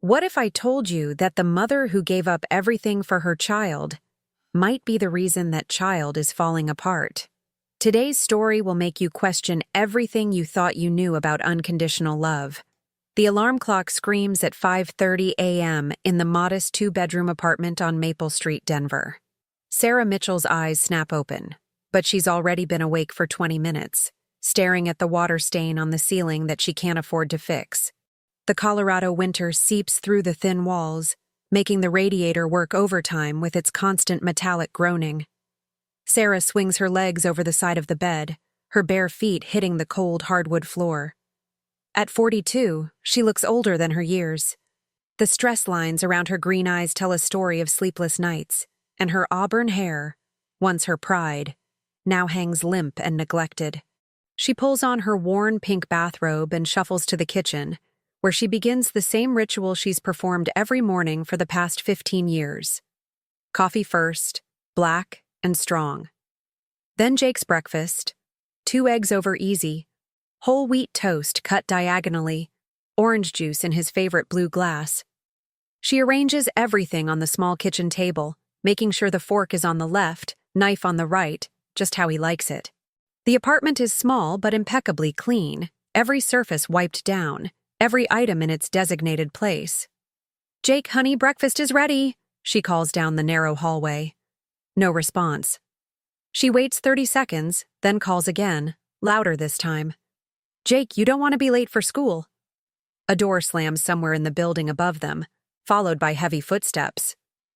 What if I told you that the mother who gave up everything for her child might be the reason that child is falling apart? Today's story will make you question everything you thought you knew about unconditional love. The alarm clock screams at 5:30 a.m. in the modest two-bedroom apartment on Maple Street, Denver. Sarah Mitchell's eyes snap open, but she's already been awake for 20 minutes, staring at the water stain on the ceiling that she can't afford to fix. The Colorado winter seeps through the thin walls, making the radiator work overtime with its constant metallic groaning. Sarah swings her legs over the side of the bed, her bare feet hitting the cold hardwood floor. At 42, she looks older than her years. The stress lines around her green eyes tell a story of sleepless nights, and her auburn hair, once her pride, now hangs limp and neglected. She pulls on her worn pink bathrobe and shuffles to the kitchen, where she begins the same ritual she's performed every morning for the past 15 years. Coffee first, black and strong. Then Jake's breakfast, 2 eggs over easy, whole wheat toast cut diagonally, orange juice in his favorite blue glass. She arranges everything on the small kitchen table, making sure the fork is on the left, knife on the right, just how he likes it. The apartment is small but impeccably clean, every surface wiped down, every item in its designated place. "Jake, honey, breakfast is ready," she calls down the narrow hallway. No response. She waits 30 seconds, then calls again, louder this time. "Jake, you don't want to be late for school." A door slams somewhere in the building above them, followed by heavy footsteps.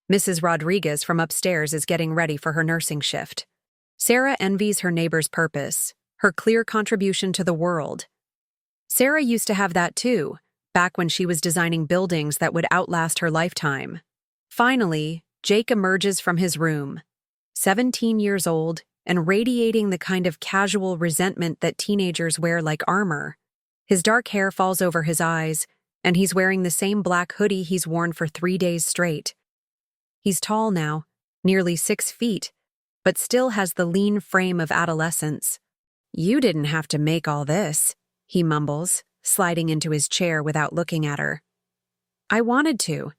Mrs. Rodriguez from upstairs is getting ready for her nursing shift. Sarah envies her neighbor's purpose, her clear contribution to the world. Sarah used to have that too, back when she was designing buildings that would outlast her lifetime. Finally, Jake emerges from his room, 17 years old and radiating the kind of casual resentment that teenagers wear like armor. His dark hair falls over his eyes, and he's wearing the same black hoodie he's worn for 3 days straight. He's tall now, nearly 6 feet, but still has the lean frame of adolescence. "You didn't have to make all this," he mumbles, sliding into his chair without looking at her. "I wanted to.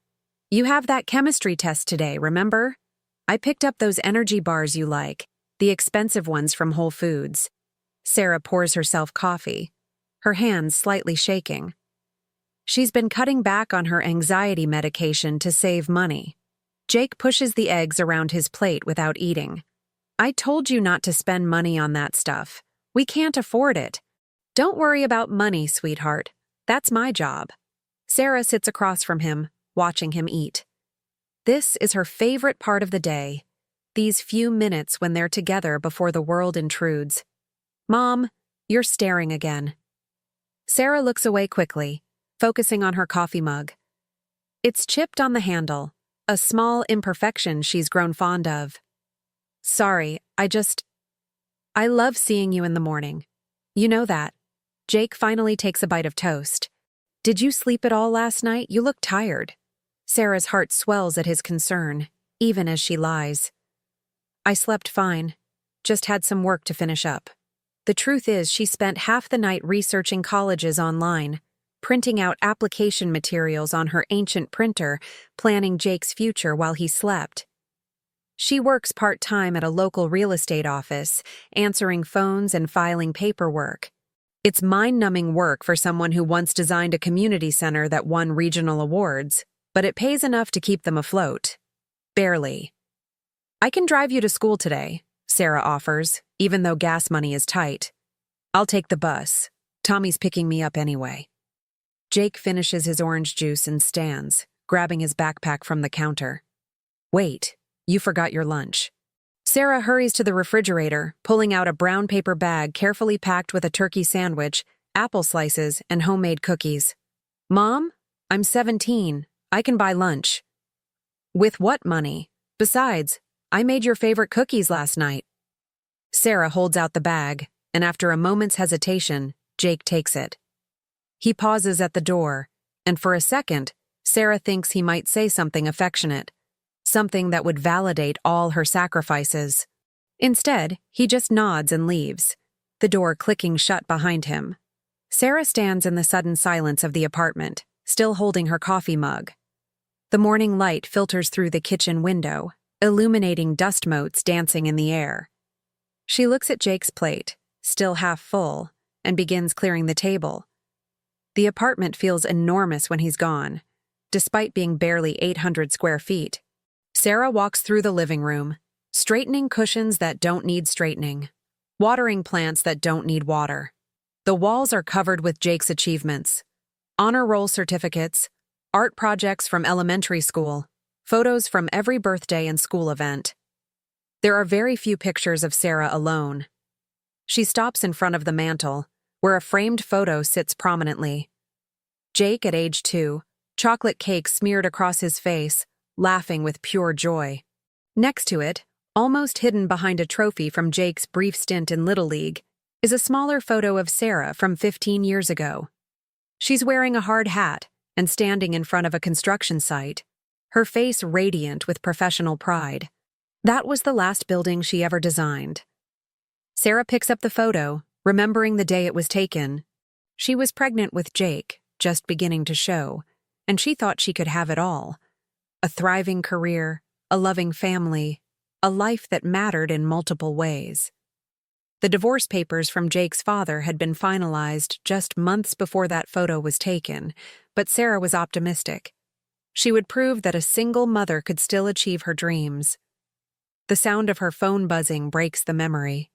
You have that chemistry test today, remember? I picked up those energy bars you like, the expensive ones from Whole Foods." Sarah pours herself coffee, her hands slightly shaking. She's been cutting back on her anxiety medication to save money. Jake pushes the eggs around his plate without eating. "I told you not to spend money on that stuff. We can't afford it." "Don't worry about money, sweetheart. That's my job." Sarah sits across from him, watching him eat. This is her favorite part of the day, these few minutes when they're together before the world intrudes. "Mom, you're staring again." Sarah looks away quickly, focusing on her coffee mug. It's chipped on the handle, a small imperfection she's grown fond of. "Sorry, I love seeing you in the morning. You know that." Jake finally takes a bite of toast. "Did you sleep at all last night? You look tired." Sarah's heart swells at his concern, even as she lies. "I slept fine, just had some work to finish up." The truth is, she spent half the night researching colleges online, printing out application materials on her ancient printer, planning Jake's future while he slept. She works part-time at a local real estate office, answering phones and filing paperwork. It's mind-numbing work for someone who once designed a community center that won regional awards, but it pays enough to keep them afloat. Barely. "I can drive you to school today," Sarah offers, even though gas money is tight. "I'll take the bus. Tommy's picking me up anyway." Jake finishes his orange juice and stands, grabbing his backpack from the counter. "Wait, you forgot your lunch." Sarah hurries to the refrigerator, pulling out a brown paper bag carefully packed with a turkey sandwich, apple slices, and homemade cookies. "Mom, I'm 17. I can buy lunch." "With what money? Besides, I made your favorite cookies last night." Sarah holds out the bag, and after a moment's hesitation, Jake takes it. He pauses at the door, and for a second, Sarah thinks he might say something affectionate, something that would validate all her sacrifices. Instead, he just nods and leaves, the door clicking shut behind him. Sarah stands in the sudden silence of the apartment, still holding her coffee mug. The morning light filters through the kitchen window, illuminating dust motes dancing in the air. She looks at Jake's plate, still half full, and begins clearing the table. The apartment feels enormous when he's gone, despite being barely 800 square feet. Sarah walks through the living room, straightening cushions that don't need straightening, watering plants that don't need water. The walls are covered with Jake's achievements: honor roll certificates, art projects from elementary school, photos from every birthday and school event. There are very few pictures of Sarah alone. She stops in front of the mantel, where a framed photo sits prominently. Jake at age 2, chocolate cake smeared across his face, laughing with pure joy. Next to it, almost hidden behind a trophy from Jake's brief stint in Little League, is a smaller photo of Sarah from 15 years ago. She's wearing a hard hat and standing in front of a construction site, her face radiant with professional pride. That was the last building she ever designed. Sarah picks up the photo, remembering the day it was taken. She was pregnant with Jake, just beginning to show, and she thought she could have it all: a thriving career, a loving family, a life that mattered in multiple ways. The divorce papers from Jake's father had been finalized just months before that photo was taken, but Sarah was optimistic. She would prove that a single mother could still achieve her dreams. The sound of her phone buzzing breaks the memory.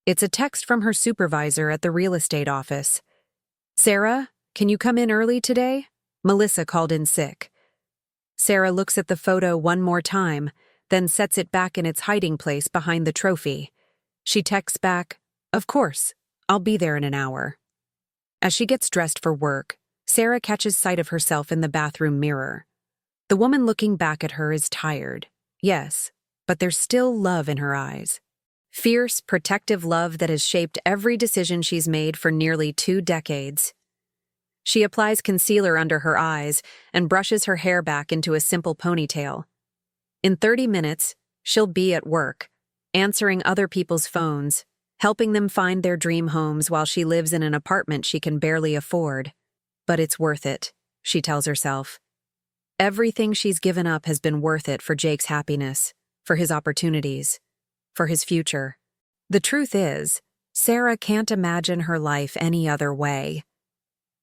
It's a text from her supervisor at the real estate office. "Sarah, can you come in early today? Melissa called in sick." Sarah looks at the photo one more time, then sets it back in its hiding place behind the trophy. She texts back, "Of course, I'll be there in an hour." As she gets dressed for work, Sarah catches sight of herself in the bathroom mirror. The woman looking back at her is tired, yes, but there's still love in her eyes. Fierce, protective love that has shaped every decision she's made for nearly 2 decades. She applies concealer under her eyes and brushes her hair back into a simple ponytail. In 30 minutes, she'll be at work, answering other people's phones, helping them find their dream homes while she lives in an apartment she can barely afford. But it's worth it, she tells herself. Everything she's given up has been worth it for Jake's happiness, for his opportunities, for his future. The truth is, Sarah can't imagine her life any other way.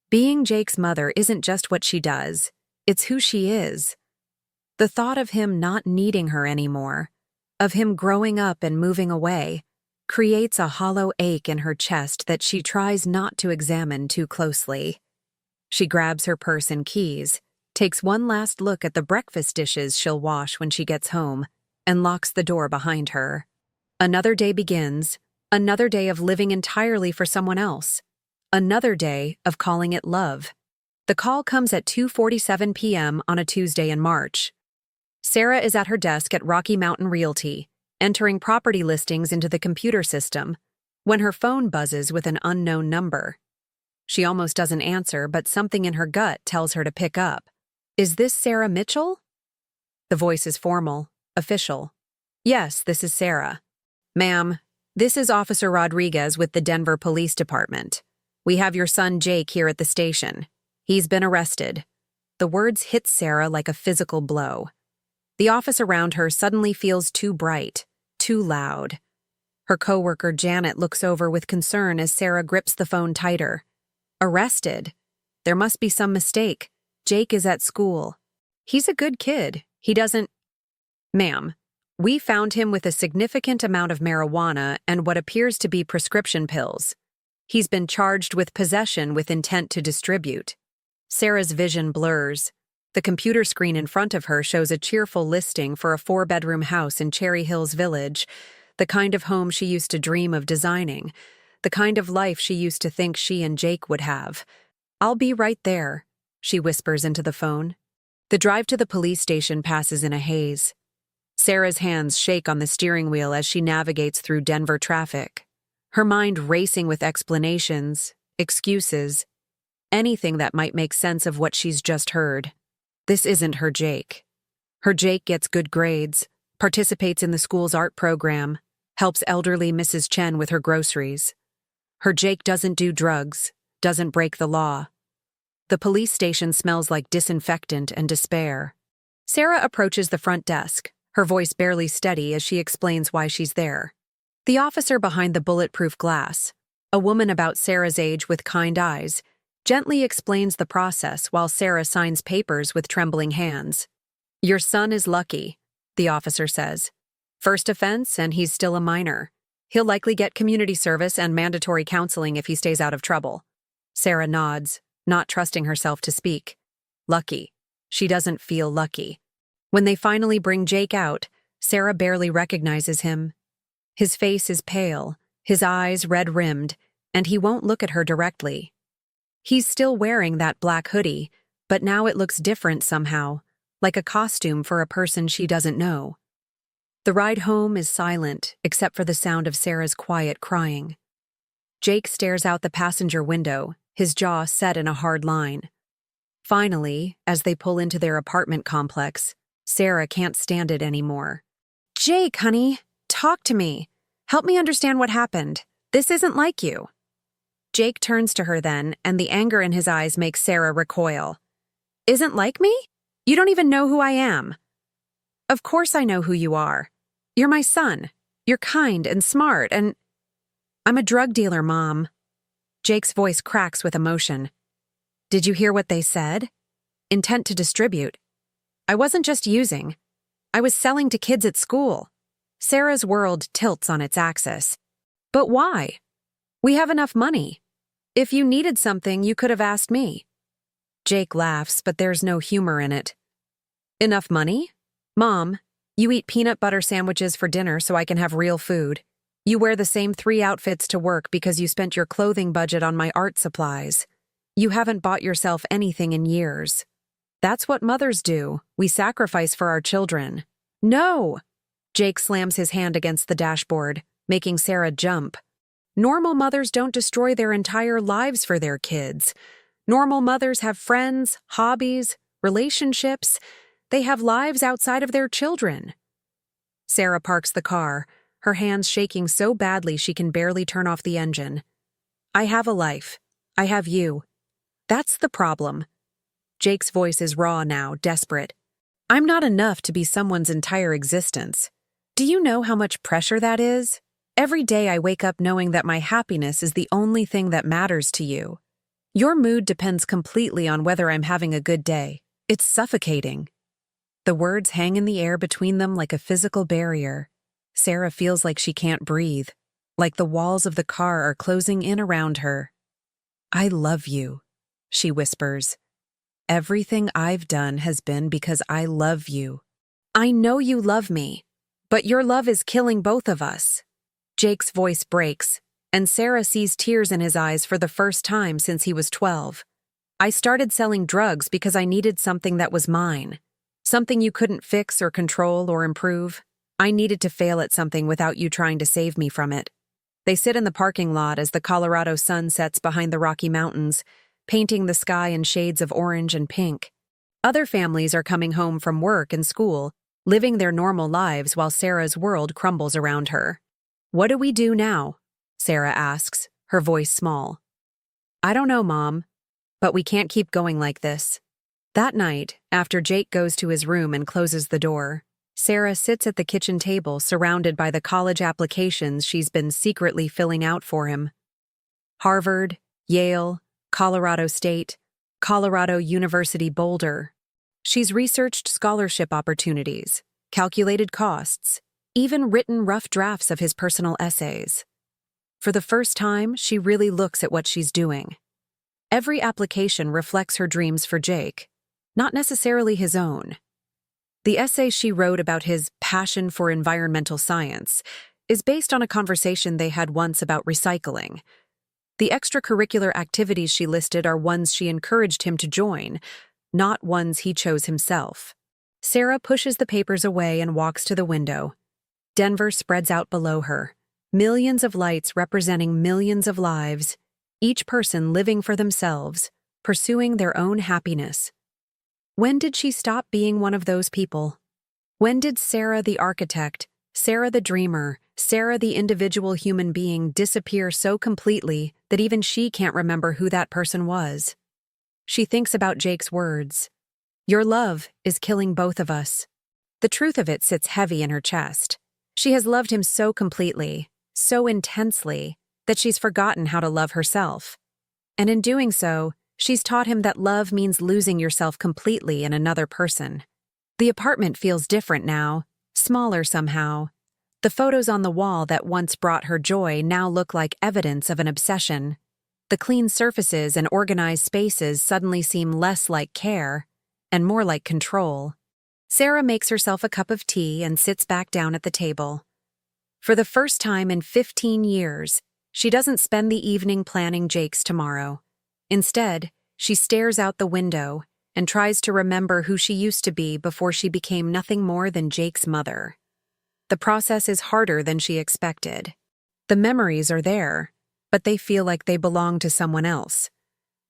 Being Jake's mother isn't just what she does, it's who she is. The thought of him not needing her anymore, of him growing up and moving away, creates a hollow ache in her chest that she tries not to examine too closely. She grabs her purse and keys, takes one last look at the breakfast dishes she'll wash when she gets home, and locks the door behind her. Another day begins, another day of living entirely for someone else. Another day of calling it love. The call comes at 2:47 p.m. on a Tuesday in March. Sarah is at her desk at Rocky Mountain Realty, entering property listings into the computer system, when her phone buzzes with an unknown number. She almost doesn't answer, but something in her gut tells her to pick up. "Is this Sarah Mitchell?" The voice is formal, official. "Yes, this is Sarah." "Ma'am, this is Officer Rodriguez with the Denver Police Department. We have your son Jake here at the station. He's been arrested." The words hit Sarah like a physical blow. The office around her suddenly feels too bright, too loud. Her coworker Janet looks over with concern as Sarah grips the phone tighter. "Arrested? There must be some mistake. Jake is at school. He's a good kid. He doesn't—" "Ma'am, we found him with a significant amount of marijuana and what appears to be prescription pills. He's been charged with possession with intent to distribute." Sarah's vision blurs. The computer screen in front of her shows a cheerful listing for a 4-bedroom house in Cherry Hills Village, the kind of home she used to dream of designing, the kind of life she used to think she and Jake would have. "I'll be right there," she whispers into the phone. The drive to the police station passes in a haze. Sarah's hands shake on the steering wheel as she navigates through Denver traffic, her mind racing with explanations, excuses, anything that might make sense of what she's just heard. This isn't her Jake. Her Jake gets good grades, participates in the school's art program, helps elderly Mrs. Chen with her groceries. Her Jake doesn't do drugs, doesn't break the law. The police station smells like disinfectant and despair. Sarah approaches the front desk, her voice barely steady as she explains why she's there. The officer behind the bulletproof glass, a woman about Sarah's age with kind eyes, gently explains the process while Sarah signs papers with trembling hands. "Your son is lucky," the officer says. "First offense, and he's still a minor. He'll likely get community service and mandatory counseling if he stays out of trouble." Sarah nods, not trusting herself to speak. Lucky. She doesn't feel lucky. When they finally bring Jake out, Sarah barely recognizes him. His face is pale, his eyes red-rimmed, and he won't look at her directly. He's still wearing that black hoodie, but now it looks different somehow, like a costume for a person she doesn't know. The ride home is silent, except for the sound of Sarah's quiet crying. Jake stares out the passenger window, his jaw set in a hard line. Finally, as they pull into their apartment complex, Sarah can't stand it anymore. "Jake, honey, talk to me. Help me understand what happened. This isn't like you." Jake turns to her then, and the anger in his eyes makes Sarah recoil. "Isn't like me? You don't even know who I am." "Of course I know who you are. You're my son. You're kind and smart, and I'm a drug dealer, Mom." Jake's voice cracks with emotion. "Did you hear what they said? Intent to distribute. I wasn't just using. I was selling to kids at school." Sarah's world tilts on its axis. "But why? We have enough money. If you needed something, you could have asked me." Jake laughs, but there's no humor in it. "Enough money? Mom, you eat peanut butter sandwiches for dinner so I can have real food. You wear the same 3 outfits to work because you spent your clothing budget on my art supplies. You haven't bought yourself anything in years. That's what mothers do. We sacrifice for our children." "No!" Jake slams his hand against the dashboard, making Sarah jump. "Normal mothers don't destroy their entire lives for their kids. Normal mothers have friends, hobbies, relationships. They have lives outside of their children." Sarah parks the car, her hands shaking so badly she can barely turn off the engine. "I have a life. I have you. That's the problem." Jake's voice is raw now, desperate. "I'm not enough to be someone's entire existence. Do you know how much pressure that is? Every day I wake up knowing that my happiness is the only thing that matters to you. Your mood depends completely on whether I'm having a good day. It's suffocating." The words hang in the air between them like a physical barrier. Sarah feels like she can't breathe, like the walls of the car are closing in around her. "I love you," she whispers. "Everything I've done has been because I love you." "I know you love me, but your love is killing both of us." Jake's voice breaks, and Sarah sees tears in his eyes for the first time since he was 12. "I started selling drugs because I needed something that was mine. Something you couldn't fix or control or improve. I needed to fail at something without you trying to save me from it." They sit in the parking lot as the Colorado sun sets behind the Rocky Mountains, painting the sky in shades of orange and pink. Other families are coming home from work and school, living their normal lives while Sarah's world crumbles around her. "What do we do now?" Sarah asks, her voice small. "I don't know, Mom, but we can't keep going like this." That night, after Jake goes to his room and closes the door, Sarah sits at the kitchen table surrounded by the college applications she's been secretly filling out for him. Harvard, Yale, Colorado State, Colorado University Boulder. She's researched scholarship opportunities, calculated costs, even written rough drafts of his personal essays. For the first time, she really looks at what she's doing. Every application reflects her dreams for Jake, not necessarily his own. The essay she wrote about his passion for environmental science is based on a conversation they had once about recycling. The extracurricular activities she listed are ones she encouraged him to join, not ones he chose himself. Sarah pushes the papers away and walks to the window. Denver spreads out below her, millions of lights representing millions of lives, each person living for themselves, pursuing their own happiness. When did she stop being one of those people? When did Sarah the architect, Sarah the dreamer, Sarah the individual human being disappear so completely that even she can't remember who that person was? She thinks about Jake's words. Your love is killing both of us. The truth of it sits heavy in her chest. She has loved him so completely, so intensely, that she's forgotten how to love herself. And in doing so, she's taught him that love means losing yourself completely in another person. The apartment feels different now, smaller somehow. The photos on the wall that once brought her joy now look like evidence of an obsession. The clean surfaces and organized spaces suddenly seem less like care and more like control. Sarah makes herself a cup of tea and sits back down at the table. For the first time in 15 years, she doesn't spend the evening planning Jake's tomorrow. Instead, she stares out the window and tries to remember who she used to be before she became nothing more than Jake's mother. The process is harder than she expected. The memories are there, but they feel like they belong to someone else.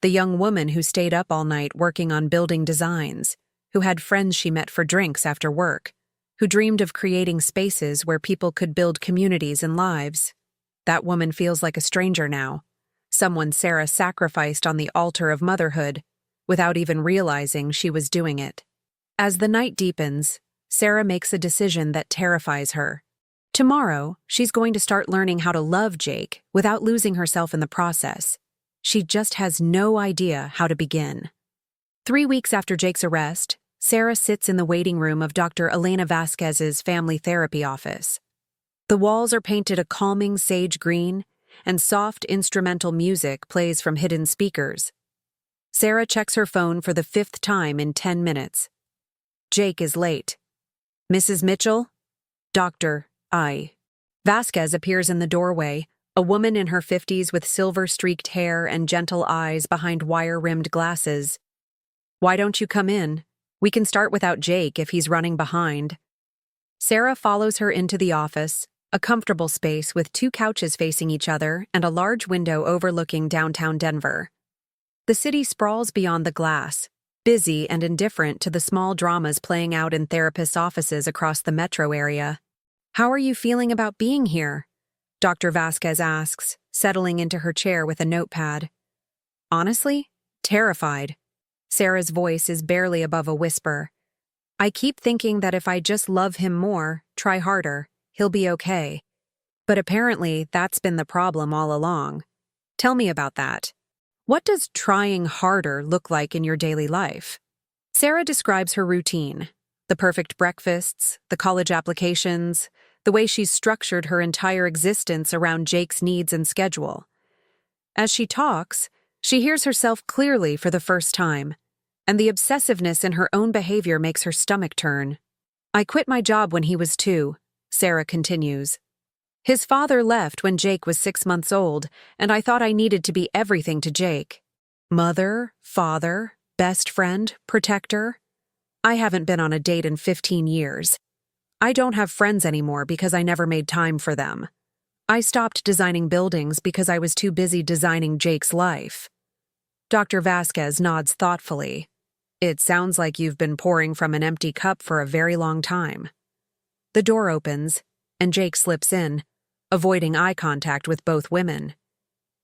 The young woman who stayed up all night working on building designs, who had friends she met for drinks after work, who dreamed of creating spaces where people could build communities and lives. That woman feels like a stranger now, someone Sarah sacrificed on the altar of motherhood, without even realizing she was doing it. As the night deepens, Sarah makes a decision that terrifies her. Tomorrow, she's going to start learning how to love Jake without losing herself in the process. She just has no idea how to begin. 3 weeks after Jake's arrest, Sarah sits in the waiting room of Dr. Elena Vasquez's family therapy office. The walls are painted a calming sage green, and soft instrumental music plays from hidden speakers. Sarah checks her phone for the 5th time in 10 minutes. Jake is late. Mrs. Mitchell? Dr. I. Vasquez appears in the doorway, a woman in her 50s with silver-streaked hair and gentle eyes behind wire-rimmed glasses. Why don't you come in? We can start without Jake if he's running behind. Sarah follows her into the office, a comfortable space with 2 couches facing each other and a large window overlooking downtown Denver. The city sprawls beyond the glass, busy and indifferent to the small dramas playing out in therapists' offices across the metro area. How are you feeling about being here? Dr. Vasquez asks, settling into her chair with a notepad. Honestly, terrified. Sarah's voice is barely above a whisper. I keep thinking that if I just love him more, try harder, he'll be okay. But apparently that's been the problem all along. Tell me about that. What does trying harder look like in your daily life? Sarah describes her routine, the perfect breakfasts, the college applications, the way she's structured her entire existence around Jake's needs and schedule. As she talks, she hears herself clearly for the first time, and the obsessiveness in her own behavior makes her stomach turn. I quit my job when he was 2, Sarah continues. His father left when Jake was 6 months old, and I thought I needed to be everything to Jake. Mother, father, best friend, protector. I haven't been on a date in 15 years. I don't have friends anymore because I never made time for them. I stopped designing buildings because I was too busy designing Jake's life. Dr. Vasquez nods thoughtfully. It sounds like you've been pouring from an empty cup for a very long time. The door opens, and Jake slips in, avoiding eye contact with both women.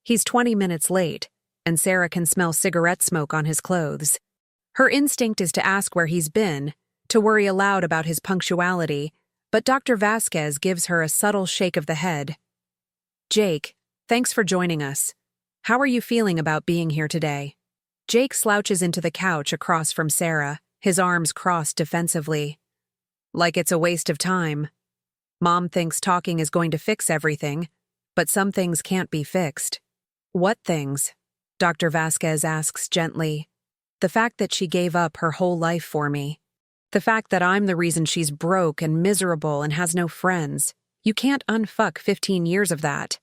He's 20 minutes late, and Sarah can smell cigarette smoke on his clothes. Her instinct is to ask where he's been, to worry aloud about his punctuality, but Dr. Vasquez gives her a subtle shake of the head. Jake, thanks for joining us. How are you feeling about being here today? Jake slouches into the couch across from Sarah, his arms crossed defensively. Like it's a waste of time. Mom thinks talking is going to fix everything, but some things can't be fixed. What things? Dr. Vasquez asks gently. The fact that she gave up her whole life for me. The fact that I'm the reason she's broke and miserable and has no friends. You can't unfuck 15 years of that.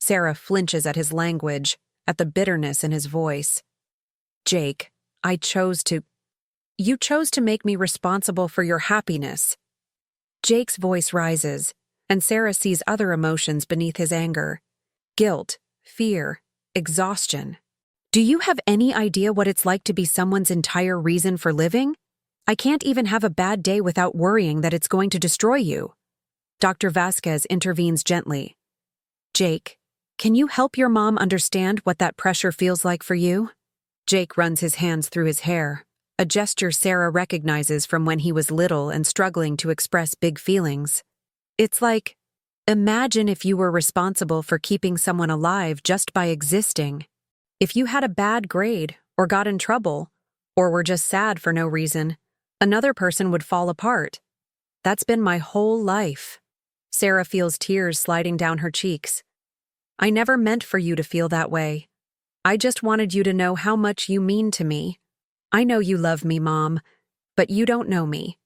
Sarah flinches at his language, at the bitterness in his voice. Jake, You chose to make me responsible for your happiness. Jake's voice rises, and Sarah sees other emotions beneath his anger. Guilt, fear, exhaustion. Do you have any idea what it's like to be someone's entire reason for living? I can't even have a bad day without worrying that it's going to destroy you. Dr. Vasquez intervenes gently. Jake, can you help your mom understand what that pressure feels like for you? Jake runs his hands through his hair, a gesture Sarah recognizes from when he was little and struggling to express big feelings. It's like, imagine if you were responsible for keeping someone alive just by existing. If you had a bad grade, or got in trouble, or were just sad for no reason, another person would fall apart. That's been my whole life. Sarah feels tears sliding down her cheeks. I never meant for you to feel that way. I just wanted you to know how much you mean to me. I know you love me, Mom, but you don't know me.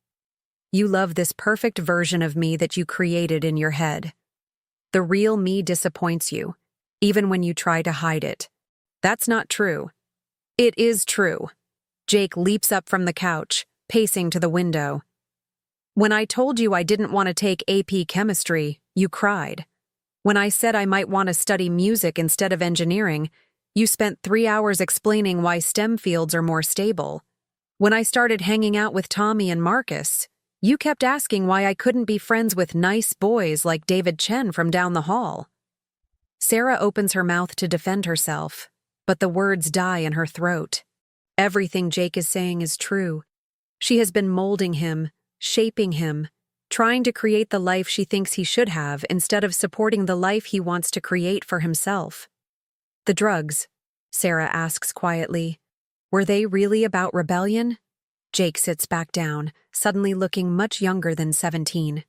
You love this perfect version of me that you created in your head. The real me disappoints you, even when you try to hide it. That's not true. It is true. Jake leaps up from the couch, pacing to the window. When I told you I didn't want to take AP chemistry, you cried. When I said I might want to study music instead of engineering, you spent 3 hours explaining why STEM fields are more stable. When I started hanging out with Tommy and Marcus, you kept asking why I couldn't be friends with nice boys like David Chen from down the hall. Sarah opens her mouth to defend herself, but the words die in her throat. Everything Jake is saying is true. She has been molding him, shaping him, trying to create the life she thinks he should have instead of supporting the life he wants to create for himself. The drugs, Sarah asks quietly, were they really about rebellion? Jake sits back down, suddenly looking much younger than 17.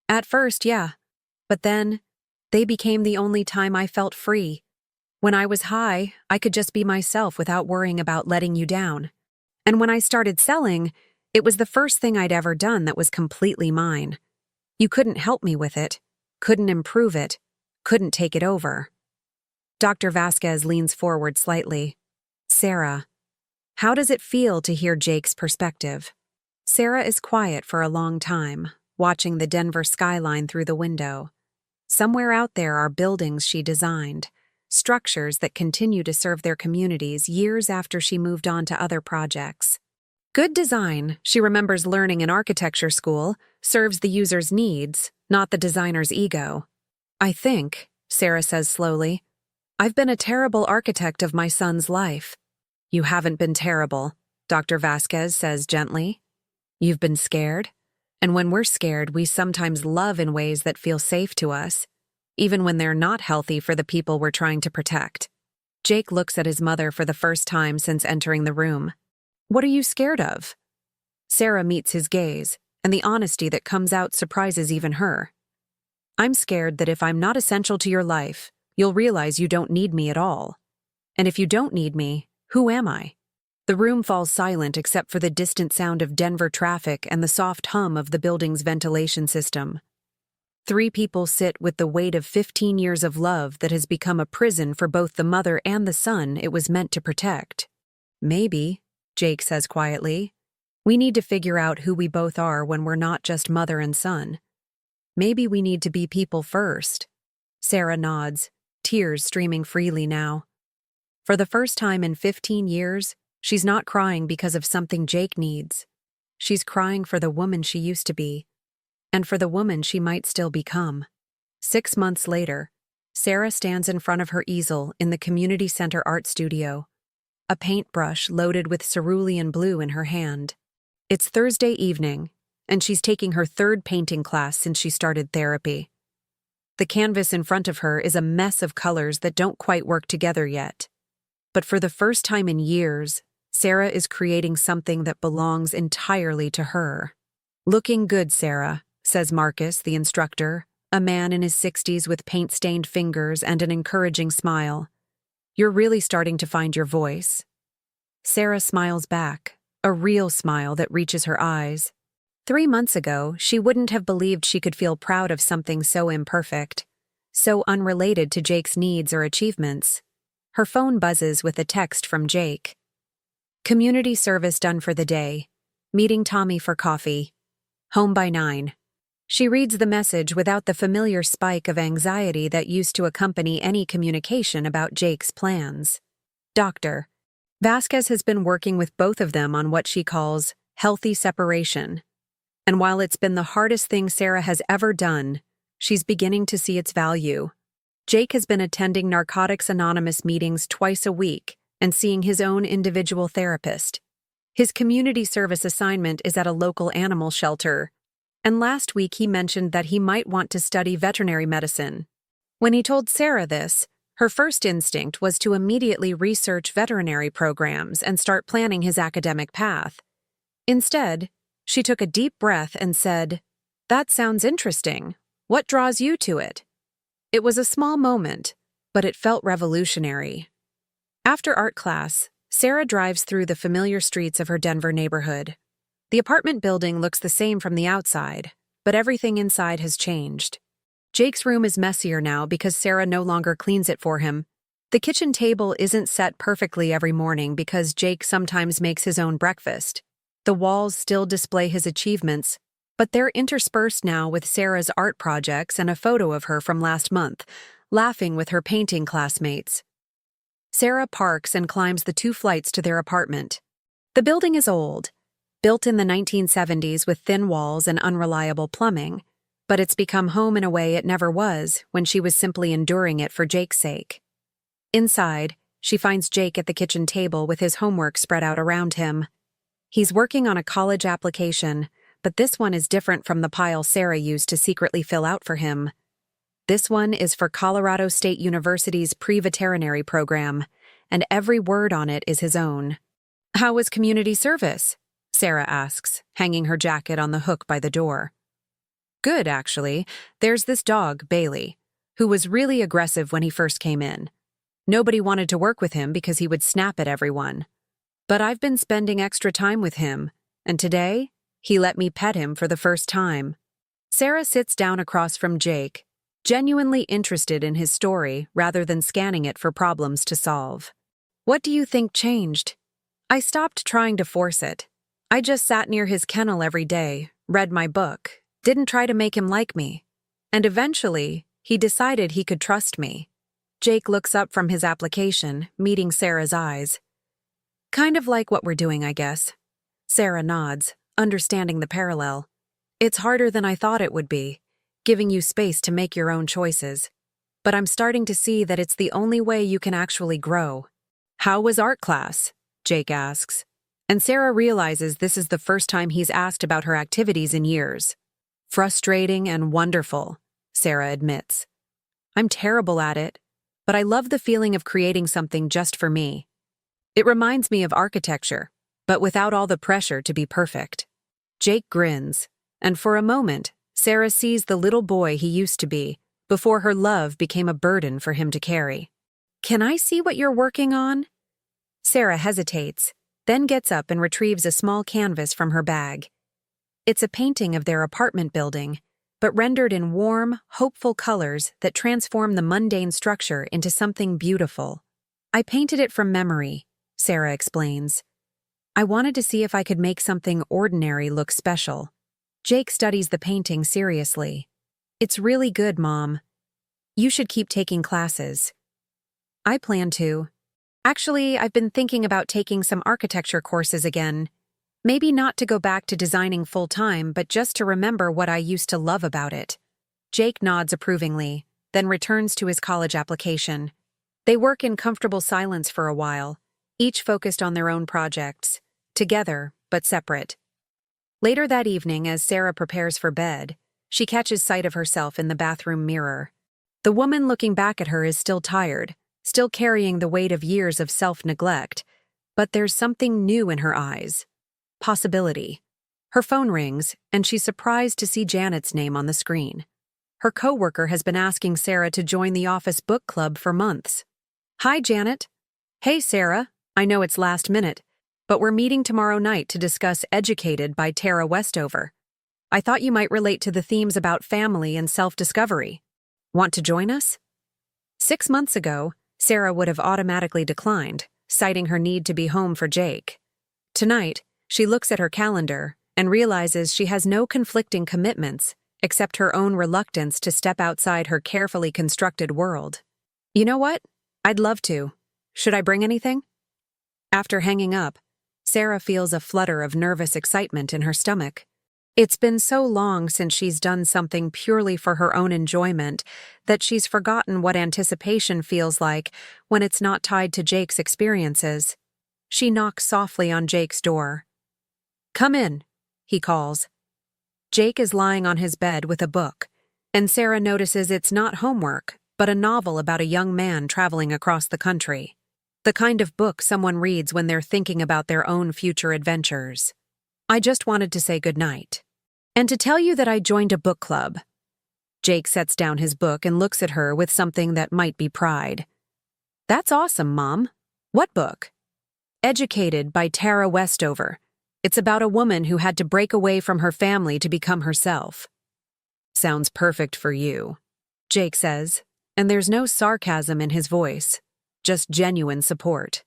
At first, yeah, but then they became the only time I felt free. When I was high, I could just be myself without worrying about letting you down. And when I started selling, it was the first thing I'd ever done that was completely mine. You couldn't help me with it, couldn't improve it, couldn't take it over. Dr. Vasquez leans forward slightly. Sarah, how does it feel to hear Jake's perspective? Sarah is quiet for a long time, watching the Denver skyline through the window. Somewhere out there are buildings she designed, structures that continue to serve their communities years after she moved on to other projects. Good design, she remembers learning in architecture school, serves the user's needs, not the designer's ego. I think, Sarah says slowly, I've been a terrible architect of my son's life. You haven't been terrible, Dr. Vasquez says gently. You've been scared, and when we're scared, we sometimes love in ways that feel safe to us, even when they're not healthy for the people we're trying to protect. Jake looks at his mother for the first time since entering the room. What are you scared of? Sarah meets his gaze, and the honesty that comes out surprises even her. I'm scared that if I'm not essential to your life, you'll realize you don't need me at all. And if you don't need me, who am I? The room falls silent except for the distant sound of Denver traffic and the soft hum of the building's ventilation system. 3 people sit with the weight of 15 years of love that has become a prison for both the mother and the son it was meant to protect. Maybe, Jake says quietly, we need to figure out who we both are when we're not just mother and son. Maybe we need to be people first. Sarah nods, tears streaming freely now. For the first time in 15 years, she's not crying because of something Jake needs. She's crying for the woman she used to be, and for the woman she might still become. 6 months later, Sarah stands in front of her easel in the community center art studio, a paintbrush loaded with cerulean blue in her hand. It's Thursday evening, and she's taking her 3rd painting class since she started therapy. The canvas in front of her is a mess of colors that don't quite work together yet. But for the first time in years, Sarah is creating something that belongs entirely to her. Looking good, Sarah, says Marcus, the instructor, a man in his 60s with paint-stained fingers and an encouraging smile. You're really starting to find your voice. Sarah smiles back, a real smile that reaches her eyes. 3 months ago, she wouldn't have believed she could feel proud of something so imperfect, so unrelated to Jake's needs or achievements. Her phone buzzes with a text from Jake. Community service done for the day. Meeting Tommy for coffee. Home by 9. She reads the message without the familiar spike of anxiety that used to accompany any communication about Jake's plans. Dr. Vasquez has been working with both of them on what she calls healthy separation. And while it's been the hardest thing Sarah has ever done, she's beginning to see its value. Jake has been attending Narcotics Anonymous meetings twice a week, and seeing his own individual therapist. His community service assignment is at a local animal shelter, and last week he mentioned that he might want to study veterinary medicine. When he told Sarah this, her first instinct was to immediately research veterinary programs and start planning his academic path. Instead, she took a deep breath and said, "That sounds interesting. What draws you to it?" It was a small moment, but it felt revolutionary. After art class, Sarah drives through the familiar streets of her Denver neighborhood. The apartment building looks the same from the outside, but everything inside has changed. Jake's room is messier now because Sarah no longer cleans it for him. The kitchen table isn't set perfectly every morning because Jake sometimes makes his own breakfast. The walls still display his achievements, but they're interspersed now with Sarah's art projects and a photo of her from last month, laughing with her painting classmates. Sarah parks and climbs the 2 flights to their apartment. The building is old, built in the 1970s with thin walls and unreliable plumbing, but it's become home in a way it never was when she was simply enduring it for Jake's sake. Inside, she finds Jake at the kitchen table with his homework spread out around him. He's working on a college application, but this one is different from the pile Sarah used to secretly fill out for him. This one is for Colorado State University's pre-veterinary program, and every word on it is his own. "How was community service?" Sarah asks, hanging her jacket on the hook by the door. "Good, actually. There's this dog, Bailey, who was really aggressive when he first came in. Nobody wanted to work with him because he would snap at everyone. But I've been spending extra time with him, and today, he let me pet him for the first time." Sarah sits down across from Jake, genuinely interested in his story rather than scanning it for problems to solve. "What do you think changed?" "I stopped trying to force it. I just sat near his kennel every day, read my book, didn't try to make him like me. And eventually, he decided he could trust me." Jake looks up from his application, meeting Sarah's eyes. "Kind of like what we're doing, I guess." Sarah nods, understanding the parallel. "It's harder than I thought it would be, giving you space to make your own choices. But I'm starting to see that it's the only way you can actually grow." "How was art class?" Jake asks. And Sarah realizes this is the first time he's asked about her activities in years. "Frustrating and wonderful," Sarah admits. "I'm terrible at it, but I love the feeling of creating something just for me. It reminds me of architecture, but without all the pressure to be perfect." Jake grins, and for a moment, Sarah sees the little boy he used to be, before her love became a burden for him to carry. "Can I see what you're working on?" Sarah hesitates, then gets up and retrieves a small canvas from her bag. It's a painting of their apartment building, but rendered in warm, hopeful colors that transform the mundane structure into something beautiful. "I painted it from memory," Sarah explains. "I wanted to see if I could make something ordinary look special." Jake studies the painting seriously. "It's really good, Mom. You should keep taking classes." "I plan to. Actually, I've been thinking about taking some architecture courses again. Maybe not to go back to designing full-time, but just to remember what I used to love about it." Jake nods approvingly, then returns to his college application. They work in comfortable silence for a while, each focused on their own projects, together but separate. Later that evening, as Sarah prepares for bed, she catches sight of herself in the bathroom mirror. The woman looking back at her is still tired, still carrying the weight of years of self-neglect, but there's something new in her eyes. Possibility. Her phone rings, and she's surprised to see Janet's name on the screen. Her coworker has been asking Sarah to join the office book club for months. "Hi, Janet." "Hey, Sarah. I know it's last minute, but we're meeting tomorrow night to discuss Educated by Tara Westover. I thought you might relate to the themes about family and self-discovery. Want to join us?" 6 months ago, Sarah would have automatically declined, citing her need to be home for Jake. Tonight, she looks at her calendar and realizes she has no conflicting commitments except her own reluctance to step outside her carefully constructed world. "You know what? I'd love to. Should I bring anything?" After hanging up, Sarah feels a flutter of nervous excitement in her stomach. It's been so long since she's done something purely for her own enjoyment that she's forgotten what anticipation feels like when it's not tied to Jake's experiences. She knocks softly on Jake's door. "Come in," he calls. Jake is lying on his bed with a book, and Sarah notices it's not homework, but a novel about a young man traveling across the country. The kind of book someone reads when they're thinking about their own future adventures. "I just wanted to say goodnight. And to tell you that I joined a book club." Jake sets down his book and looks at her with something that might be pride. "That's awesome, Mom. What book?" "Educated" by Tara Westover. It's about a woman who had to break away from her family to become herself. "Sounds perfect for you," Jake says, and there's no sarcasm in his voice, just genuine support.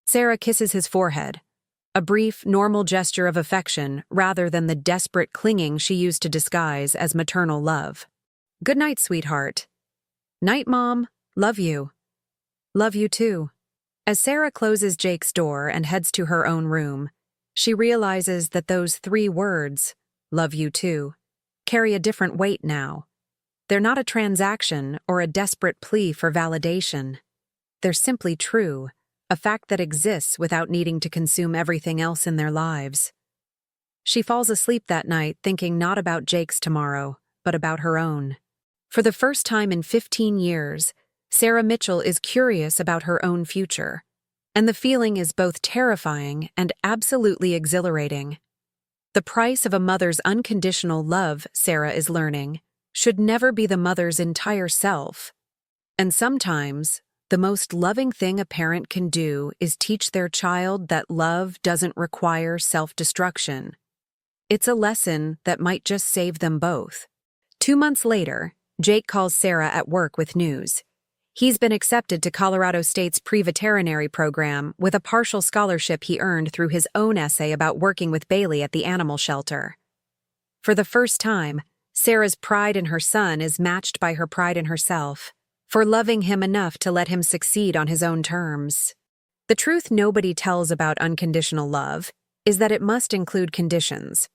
Sarah kisses his forehead, a brief, normal gesture of affection rather than the desperate clinging she used to disguise as maternal love. "Good night, sweetheart." "Night, Mom. Love you." "Love you too." As Sarah closes Jake's door and heads to her own room, she realizes that those 3 words, "love you too," carry a different weight now. They're not a transaction or a desperate plea for validation. They're simply true, a fact that exists without needing to consume everything else in their lives. She falls asleep that night thinking not about Jake's tomorrow, but about her own. For the first time in 15 years, Sarah Mitchell is curious about her own future, and the feeling is both terrifying and absolutely exhilarating. The price of a mother's unconditional love, Sarah is learning, should never be the mother's entire self. And sometimes, the most loving thing a parent can do is teach their child that love doesn't require self-destruction. It's a lesson that might just save them both. 2 months later, Jake calls Sarah at work with news. He's been accepted to Colorado State's pre-veterinary program with a partial scholarship he earned through his own essay about working with Bailey at the animal shelter. For the first time, Sarah's pride in her son is matched by her pride in herself, for loving him enough to let him succeed on his own terms. The truth nobody tells about unconditional love is that it must include conditions.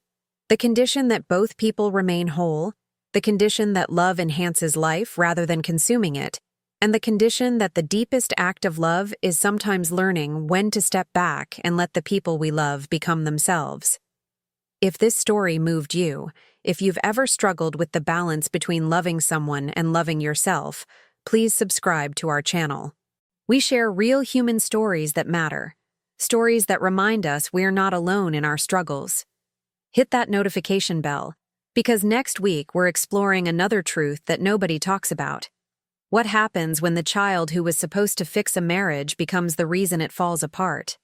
The condition that both people remain whole, the condition that love enhances life rather than consuming it, and the condition that the deepest act of love is sometimes learning when to step back and let the people we love become themselves. If this story moved you, if you've ever struggled with the balance between loving someone and loving yourself, please subscribe to our channel. We share real human stories that matter, stories that remind us we're not alone in our struggles. Hit that notification bell, because next week we're exploring another truth that nobody talks about. What happens when the child who was supposed to fix a marriage becomes the reason it falls apart?